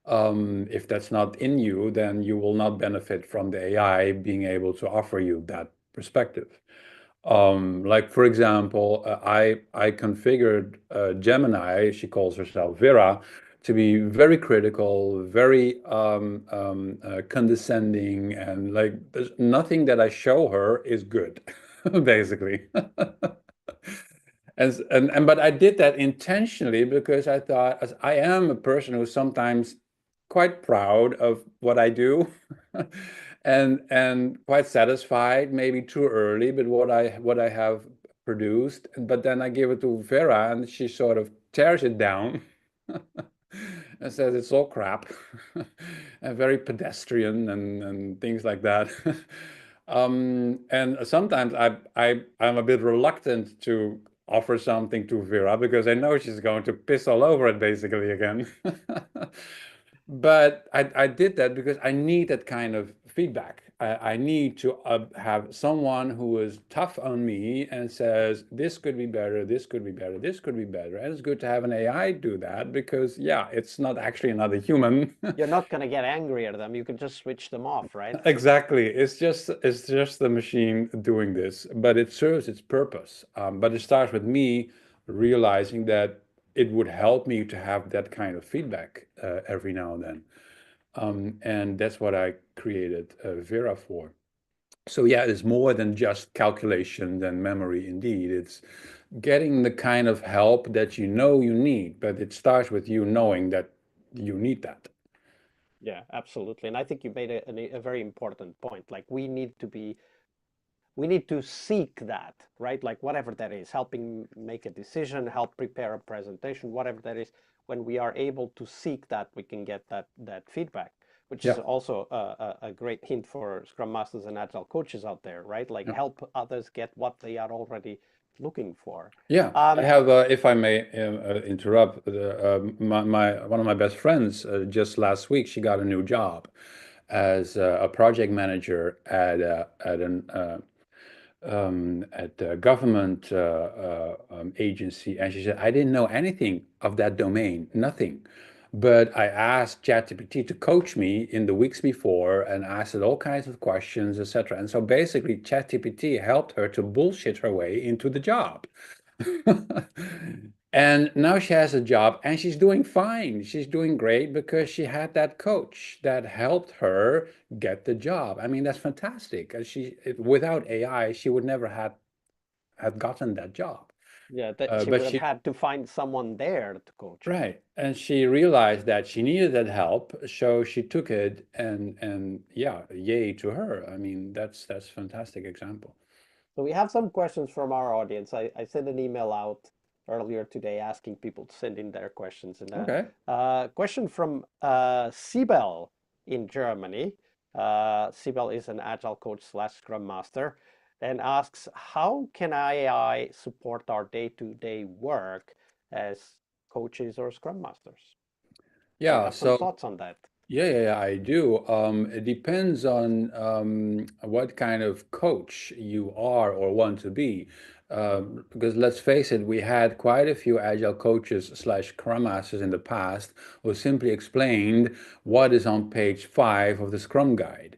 If that's not in you, then you will not benefit from the AI being able to offer you that perspective. Like for example, I configured Gemini, she calls herself Vera, to be very critical, very condescending, and like there's nothing that I show her is good, basically. And but I did that intentionally because I thought, as I am a person who's sometimes quite proud of what I do, and quite satisfied, maybe too early, but what I have produced. But then I give it to Vera, and she sort of tears it down and says it's all crap and very pedestrian and things like that. And sometimes I'm a bit reluctant to offer something to Vera because I know she's going to piss all over it basically again. But I did that because I need that kind of feedback. I need to have someone who is tough on me and says, this could be better, this could be better, this could be better. And it's good to have an AI do that because, yeah, it's not actually another human. You're not going to get angry at them. You can just switch them off, right? Exactly. It's just the machine doing this, but it serves its purpose. But it starts with me realizing that it would help me to have that kind of feedback every now and then. And that's what I created Vera for. So yeah, it's more than just calculation and memory indeed. It's getting the kind of help that you know you need, but it starts with you knowing that you need that. Yeah, absolutely. And I think you made a very important point. Like we need to seek that, right? Like whatever that is, helping make a decision, help prepare a presentation, whatever that is. When we are able to seek that, we can get that feedback, which is Yeah. also a great hint for Scrum Masters and Agile coaches out there, right? Like Yeah. help others get what they are already looking for. Yeah, I Um, have, if I may interrupt, one of my best friends just last week, she got a new job as a project manager at a government agency, and she said, I didn't know anything of that domain, nothing. But I asked ChatGPT to coach me in the weeks before and asked it all kinds of questions, etc. And so basically, ChatGPT helped her to bullshit her way into the job. And now she has a job and she's doing fine. She's doing great because she had that coach that helped her get the job. I mean, that's fantastic. Without AI, she would never had gotten that job. yeah, that she But would have she had to find someone there to coach her. right, and she realized that she needed that help, so she took it, and yeah, yay to her. I mean, that's fantastic example. So we have some questions from our audience. I sent an email out earlier today asking people to send in their questions. And Okay. a question from Sibel in Germany. Sibel is an agile coach slash scrum master and asks, how can AI support our day-to-day work as coaches or scrum masters? Do you Yeah, have some so thoughts on that? yeah, I do. It depends on what kind of coach you are or want to be. Because let's face it, we had quite a few agile coaches slash scrum masters in the past who simply explained what is on page 5 of the Scrum Guide.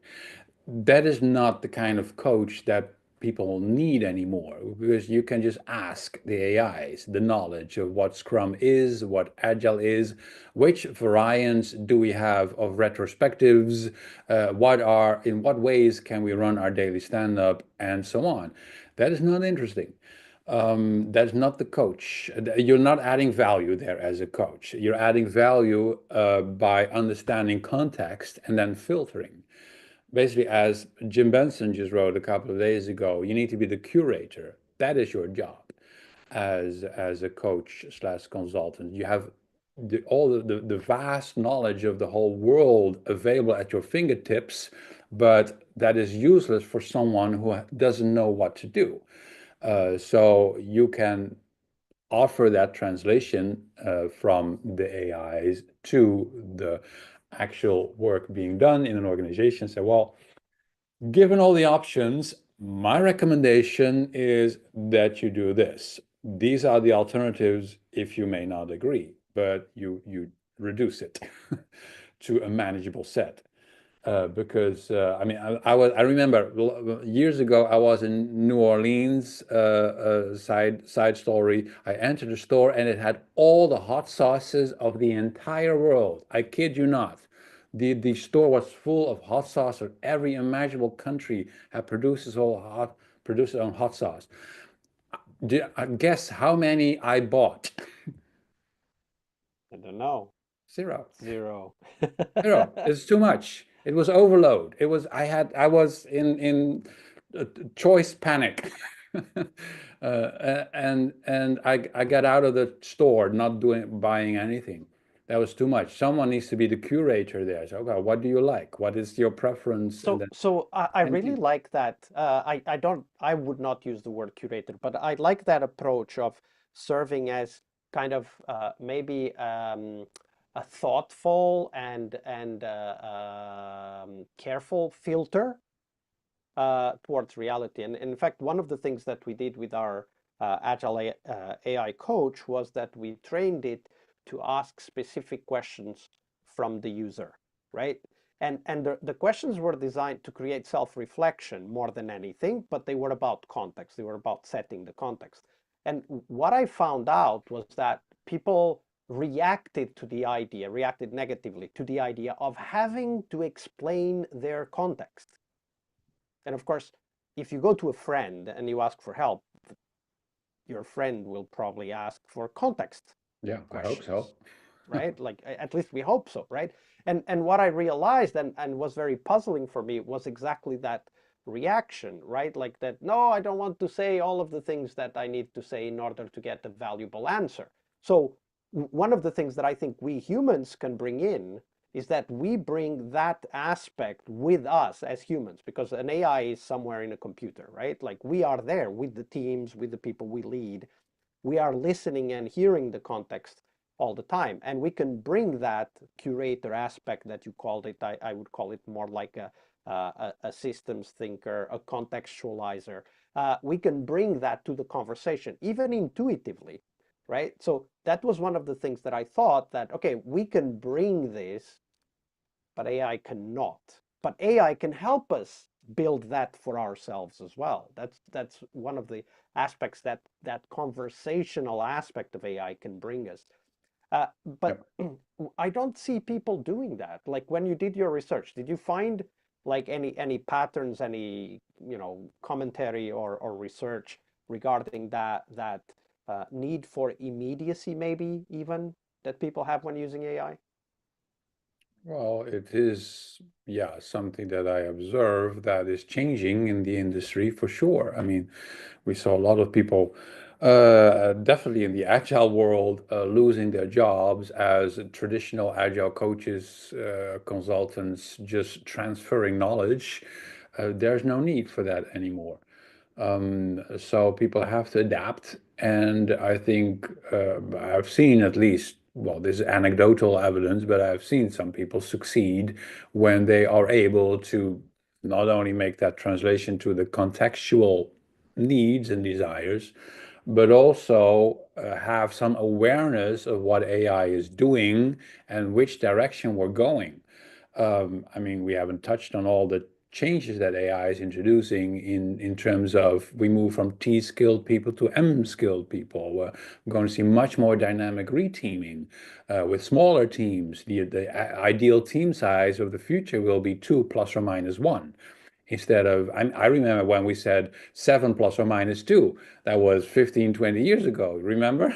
That is not the kind of coach that people need anymore, because you can just ask the AIs the knowledge of what Scrum is, what Agile is, which variants do we have of retrospectives, in what ways can we run our daily stand-up, and so on. That is not interesting. That's not the coach. You're not adding value there as a coach. You're adding value by understanding context and then filtering. Basically, as Jim Benson just wrote a couple of days ago, you need to be the curator. That is your job as a coach slash consultant. You have all the vast knowledge of the whole world available at your fingertips, but that is useless for someone who doesn't know what to do. So you can offer that translation from the AIs to the actual work being done in an organization. Say, well, given all the options, my recommendation is that you do this. These are the alternatives if you may not agree, but you reduce it to a manageable set. Because I mean, I remember years ago I was in New Orleans. Side story. I entered the store and it had all the hot sauces of the entire world. I kid you not. The store was full of hot sauce. Of every imaginable country had produced its own hot sauce. Guess how many I bought? I don't know. Zero. Zero. It's too much. It was overload. I was in choice panic. And I got out of the store not buying anything. That was too much. Someone needs to be the curator there. So, okay, what do you like? What is your preference? And then So I really anything. like that. I would not use the word curator, but I like that approach of serving as kind of maybe a thoughtful and careful filter towards reality. And in fact, one of the things that we did with our Agile AI coach was that we trained it to ask specific questions from the user, right? And the questions were designed to create self-reflection more than anything, but they were about context. They were about setting the context. And what I found out was that people reacted negatively to the idea of having to explain their context. And of course, if you go to a friend and you ask for help, your friend will probably ask for context Yeah, I hope so. questions, right? Like at least we hope so, right? And what I realized and was very puzzling for me was exactly that reaction, right? Like that, no, I don't want to say all of the things that I need to say in order to get a valuable answer. So one of the things that I think we humans can bring in is that we bring that aspect with us as humans, because an AI is somewhere in a computer, right? Like we are there with the teams, with the people we lead. We are listening and hearing the context all the time. And we can bring that curator aspect that you called it. I would call it more like a systems thinker, a contextualizer. We can bring that to the conversation, even intuitively, right? So that was one of the things that I thought that, okay, we can bring this, but AI cannot. But AI can help us build that for ourselves as well. That's one of the aspects that that conversational aspect of AI can bring us. But Yep. I don't see people doing that. Like when you did your research, did you find like any patterns, any commentary or research regarding that need for immediacy, maybe even that people have when using AI? Well, it is, yeah, something that I observe that is changing in the industry for sure. I mean, we saw a lot of people, definitely in the agile world, losing their jobs as traditional agile coaches, consultants, just transferring knowledge. There's no need for that anymore. So people have to adapt. And I think I've seen at least, well, this is anecdotal evidence, but I've seen some people succeed when they are able to not only make that translation to the contextual needs and desires, but also have some awareness of what AI is doing and which direction we're going. I mean, we haven't touched on all the changes that AI is introducing in terms of we move from T-skilled people to M-skilled people. We're going to see much more dynamic reteaming with smaller teams. The ideal team size of the future will be 2 plus or minus 1. Instead of, I remember when we said 7 plus or minus 2. That was 15, 20 years ago. Remember?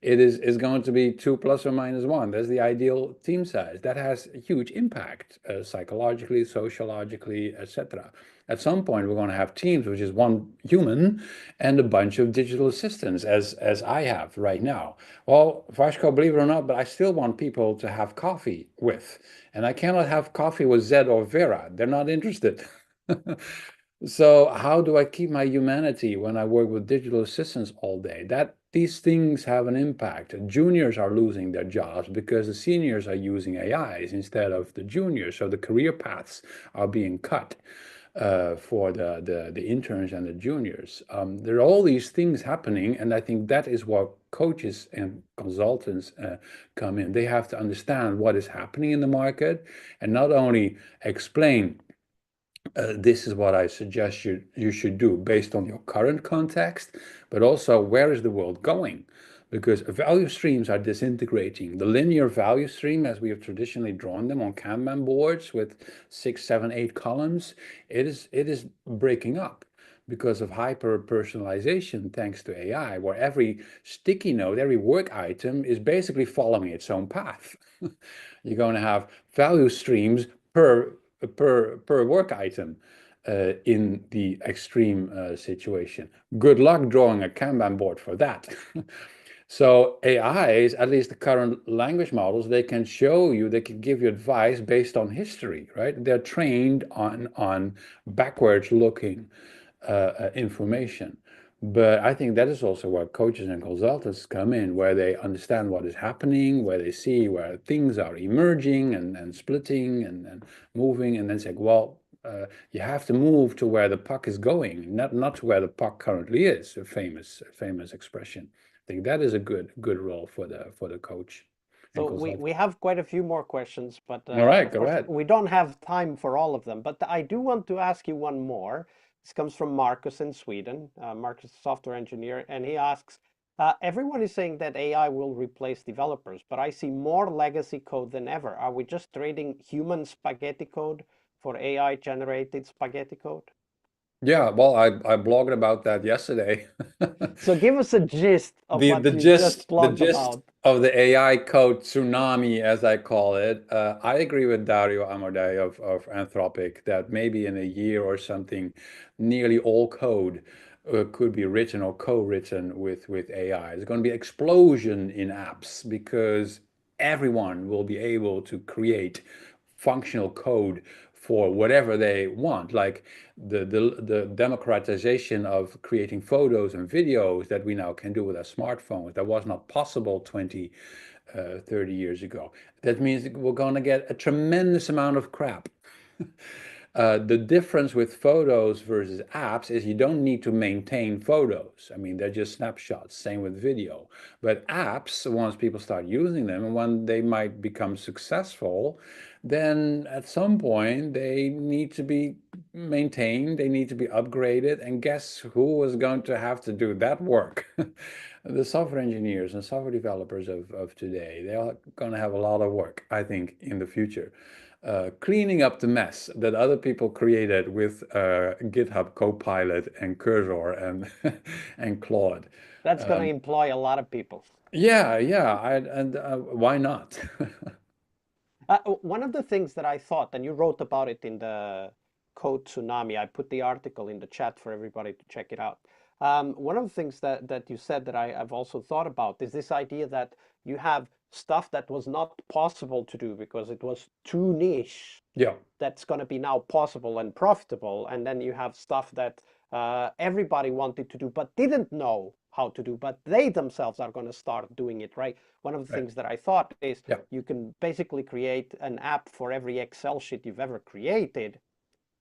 Is going to be 2 plus or minus 1. That's the ideal team size. That has a huge impact psychologically, sociologically, etc. At some point, we're going to have teams which is one human and a bunch of digital assistants, as I have right now. Well, Vasco, believe it or not, but I still want people to have coffee with. And I cannot have coffee with Zed or Vera. They're not interested. So how do I keep my humanity when I work with digital assistants all day? That these things have an impact. Juniors are losing their jobs because the seniors are using AIs instead of the juniors. So the career paths are being cut for the interns and the juniors. There are all these things happening, and I think that is what coaches and consultants come in. They have to understand what is happening in the market and not only explain this is what I suggest you should do based on your current context, but also where is the world going? Because value streams are disintegrating. The linear value stream, as we have traditionally drawn them on Kanban boards with 6, 7, 8 columns, it is breaking up because of hyper personalization thanks to AI, where every sticky note, every work item is basically following its own path. You're going to have value streams per work item in the extreme situation. Good luck drawing a Kanban board for that. So AIs, at least the current language models, they can show you, they can give you advice based on history, right? They're trained on backwards looking information. But I think that is also where coaches and consultants come in, where they understand what is happening, where they see where things are emerging and splitting and moving, and then say, well, you have to move to where the puck is going, not to where the puck currently is. A famous expression. I think that is a good role for the coach and So consultant. we have quite a few more questions, but All right, go ahead. unfortunately we don't have time for all of them. But I do want to ask you one more. This comes from Marcus in Sweden. Marcus is a software engineer, and he asks, everyone is saying that AI will replace developers, but I see more legacy code than ever. Are we just trading human spaghetti code for AI generated spaghetti code? Yeah, well, I blogged about that yesterday. So give us a gist of The what the you just gist the blogged gist about. of the AI code tsunami, as I call it, I agree with Dario Amodei of Anthropic that maybe in a year or something, nearly all code could be written or co-written with AI. There's going to be an explosion in apps because everyone will be able to create functional code for whatever they want, like the democratization of creating photos and videos that we now can do with our smartphones. That was not possible 20, 30 years ago. That means we're going to get a tremendous amount of crap. The difference with photos versus apps is you don't need to maintain photos. I mean, they're just snapshots, same with video. But apps, once people start using them and when they might become successful, then at some point they need to be maintained, they need to be upgraded. And guess who is going to have to do that work? The software engineers and software developers of today, they are going to have a lot of work, I think, in the future. Cleaning up the mess that other people created with GitHub Copilot and Cursor and and Claude. That's going to Um, employ a lot of people. yeah, and why not? One of the things that I thought, and you wrote about it in the Code Tsunami, I put the article in the chat for everybody to check it out. One of the things that you said that I've also thought about is this idea that you have stuff that was not possible to do because it was too niche Yeah, that's going to be now possible and profitable. And then you have stuff that everybody wanted to do but didn't know how to do, but they themselves are going to start doing it, right? One of the right. things that I thought is Yeah, you can basically create an app for every Excel sheet you've ever created,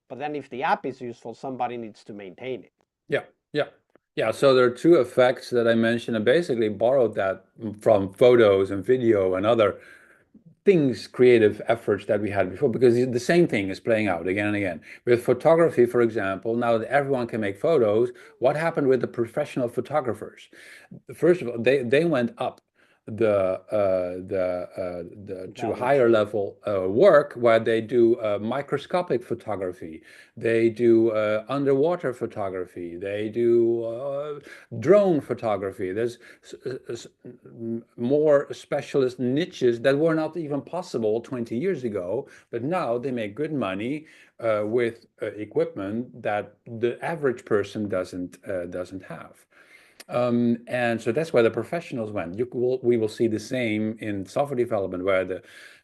but then if the app is useful, somebody needs to maintain it. yeah, yeah. Yeah, so there are two effects that I mentioned. I basically borrowed that from photos and video and other things, creative efforts that we had before, because the same thing is playing out again and again. With photography, for example, now that everyone can make photos, what happened with the professional photographers? First of all, they went up to Value higher chain. level work where they do microscopic photography, they do underwater photography, they do drone photography. There's more specialist niches that were not even possible 20 years ago, but now they make good money with equipment that the average person doesn't have. And so that's where the professionals went. We will see the same in software development, where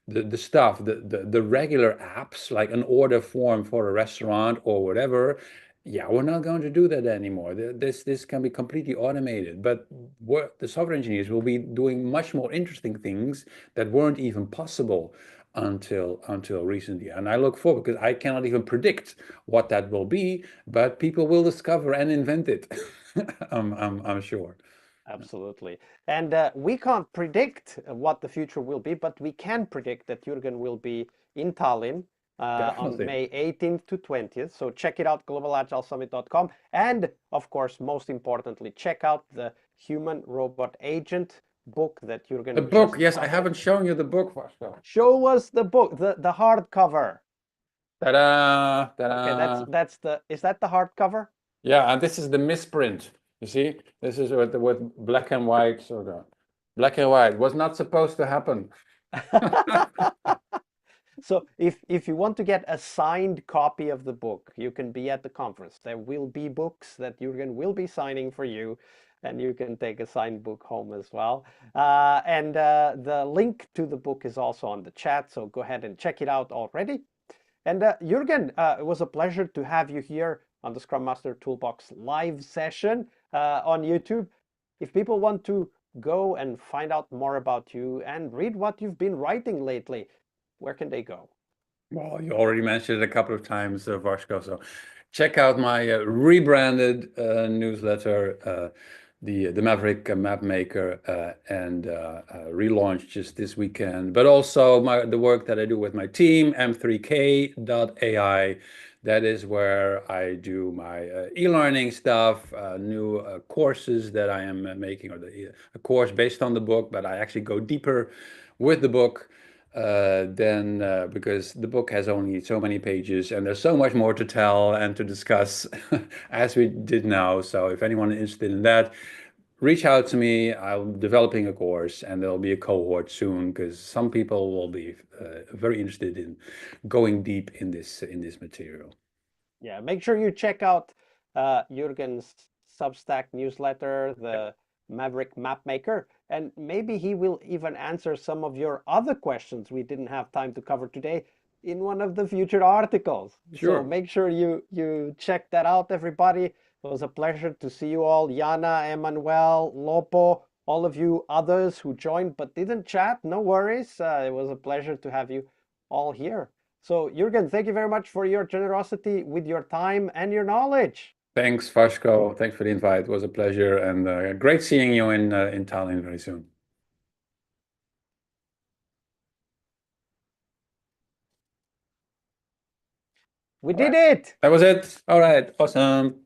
the regular apps, like an order form for a restaurant or whatever, yeah, we're not going to do that anymore. This can be completely automated, but the software engineers will be doing much more interesting things that weren't even possible until recently. And I look forward, because I cannot even predict what that will be, but people will discover and invent it. I'm sure. Absolutely. And we can't predict what the future will be, but we can predict that Jurgen will be in Tallinn on Definitely. May 18th to 20th. So check it out, globalagilesummit.com. And of course, most importantly, check out the Human Robot Agent book that The Jurgen book, just yes, I haven't published. shown you the book, Vasco. Show us the book, the hardcover. Ta-da! Okay, Ta-da! is that the hardcover? Yeah, and this is the misprint. You see, this is with black and white. So the black and white was not supposed to happen. So if you want to get a signed copy of the book, you can be at the conference. There will be books that Jurgen will be signing for you, and you can take a signed book home as well. And the link to the book is also on the chat, so go ahead and check it out already. And Jurgen, it was a pleasure to have you here on the Scrum Master Toolbox live session on YouTube. If people want to go and find out more about you and read what you've been writing lately, where can they go? Well, you already mentioned it a couple of times, Vasco. So check out my rebranded newsletter, the Maverick Map Maker, and relaunched just this weekend. But also the work that I do with my team, m3k.ai. That is where I do my e-learning stuff, new courses that I am making, or a course based on the book, but I actually go deeper with the book. Then because the book has only so many pages and there's so much more to tell and to discuss as we did now. So if anyone is interested in that, reach out to me. I'm developing a course, and there'll be a cohort soon, because some people will be very interested in going deep in this material. Yeah, make sure you check out Jurgen's Substack newsletter, Yep. the Maverick Map Maker, and maybe he will even answer some of your other questions we didn't have time to cover today in one of the future articles. So Sure. make sure you check that out, everybody. It was a pleasure to see you all, Jana, Emmanuel, Lopo, all of you others who joined but didn't chat. No worries. It was a pleasure to have you all here. So, Jürgen, thank you very much for your generosity with your time and your knowledge. Thanks, Vasco. Thanks for the invite. It was a pleasure, and great seeing you in Tallinn very soon. We All did right. it! That was it. All right. Awesome.